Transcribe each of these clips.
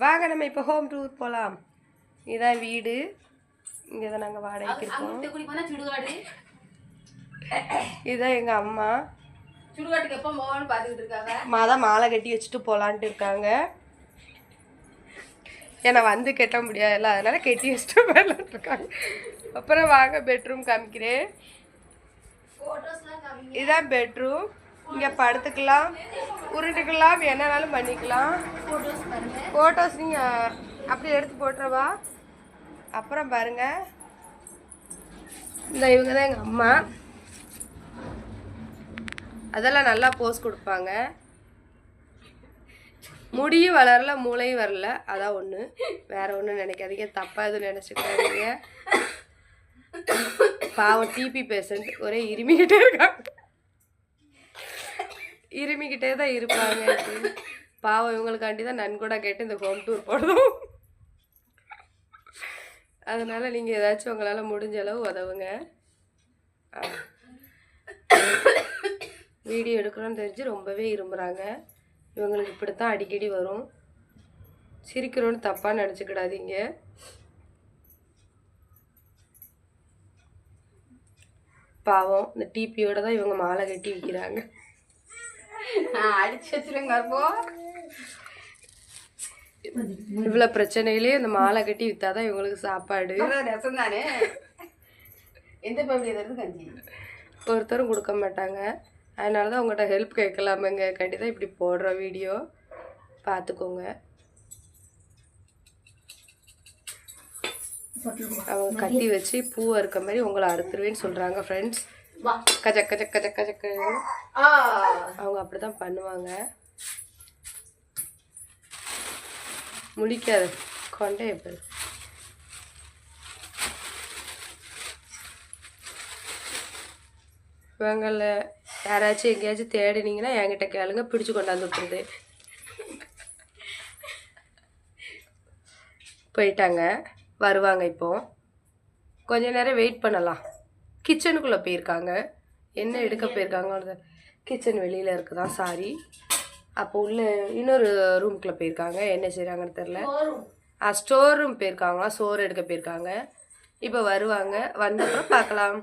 வாங்க நம்ம இப்போ ஹோம் டூர் போகலாம். இதுதான் வீடு. இங்கே தான் நாங்கள் வாடகைக்கு இருக்கோம். இதுதான் எங்கள் அம்மா. சுடுகாட்டுக்கு எப்போ போகணும்னு பார்த்துக்கிட்டு இருக்காங்க. தான் மாலை கட்டி வச்சுட்டு போகலான்ட்டு இருக்காங்க. ஏன்னா வந்து கட்ட முடியாதுல்ல, அதனால கட்டி வச்சுட்டு போகலான்ட்டு இருக்காங்க. அப்புறம் வாங்க பெட்ரூம் காமிக்கிறேன். இதுதான் பெட்ரூம். இங்கே படுத்துக்கலாம், உருட்டுக்கலாம், என்னன்னாலும் பண்ணிக்கலாம். ஃபோட்டோஸ் நீங்கள் அப்படி எடுத்து போட்டுறவா. அப்புறம் பாருங்கள், இந்த இவங்க தான் எங்கள் அம்மா. அதெல்லாம் நல்லா போஸ் கொடுப்பாங்க. முடியும் வளரல, மூளையும் வரல, அதான் ஒன்று. வேற ஒன்றும் நினைக்காதீங்க, தப்பாக எதுவும் நினச்சிக்காதீங்க. பாவம் டிபி பேஷண்ட் ஒரே இருமிக்கிட்டே இருக்காங்க. இருமிக்கிட்டே தான் இருப்பாங்க. பாவம் இவங்களுக்காண்டி தான் நன்கூட கேட்டு இந்த ஹோம் டூர் போடுறோம். அதனால் நீங்கள் ஏதாச்சும் உங்களால் முடிஞ்ச அளவு உதவுங்க. வீடியோ எடுக்கணும்னு தெரிஞ்சு ரொம்பவே இரும்புகிறாங்க. இவங்களுக்கு இப்படித்தான் அடிக்கடி வரும். சிரிக்கிறோன்னு தப்பாக நினச்சிக்கிடாதீங்க. பாவம் இந்த டிபியோட தான் இவங்க மாலை கட்டி விற்கிறாங்க. அடிச்சு வச்சுருங்க. இவ்வளோ பிரச்சனையிலேயே இந்த மாலை கட்டி விற்றாதான் இவங்களுக்கு சாப்பாடு. ரசம் தானே, எந்த பகுதி கஞ்சி ஒருத்தரும் கொடுக்க மாட்டாங்க. அதனால தான் உங்கள்கிட்ட ஹெல்ப் கேட்கலாமேங்க கண்டி தான் இப்படி போடுற வீடியோ. பார்த்துக்கோங்க. அவங்க கட்டி வச்சு பூவை இருக்க மாதிரி உங்களை அறுத்துருவேன்னு சொல்கிறாங்க ஃப்ரெண்ட்ஸ். கச்சக்க சக்க சக்க சக்க அவங்க அப்படி தான் பண்ணுவாங்க. முடிக்காது கொண்டே எப்படி இவங்கள யாராச்சும் எங்கேயாச்சும் தேடினீங்கன்னா என்கிட்ட கேளுங்க, பிடிச்சி கொண்டாந்து விட்டுருது. போயிட்டாங்க, வருவாங்க. இப்போ கொஞ்ச நேரம் வெயிட் பண்ணலாம். கிச்சனுக்குள்ளே போயிருக்காங்க. என்ன எடுக்க போயிருக்காங்க? கிச்சன் வெளியில் இருக்குதான், சாரி. அப்போ உள்ள இன்னொரு ரூம்குள்ளே போயிருக்காங்க. என்ன செய்கிறாங்கன்னு தெரில. ஸ்டோர் ரூம் போயிருக்காங்களா, சோறு எடுக்க போயிருக்காங்க. இப்போ வருவாங்க, வந்தப்புறம் பார்க்கலாம்.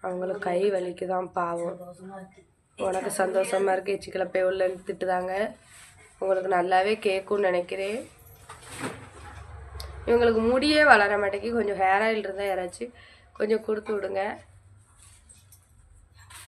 அவங்களுக்கு கை வலிக்குதான் பாவம். உனக்கு சந்தோஷமாக இருக்கு எச்சிக்கல போய் உள்ளன்னு திட்டுதாங்க. உங்களுக்கு நல்லாவே கேட்கும்னு நினைக்கிறேன். இவங்களுக்கு முடியே வளர மாட்டேங்கி. கொஞ்சம் ஹேர் ஆயில் இருந்தால் யாராச்சும் கொஞ்சம் கொடுத்து விடுங்க.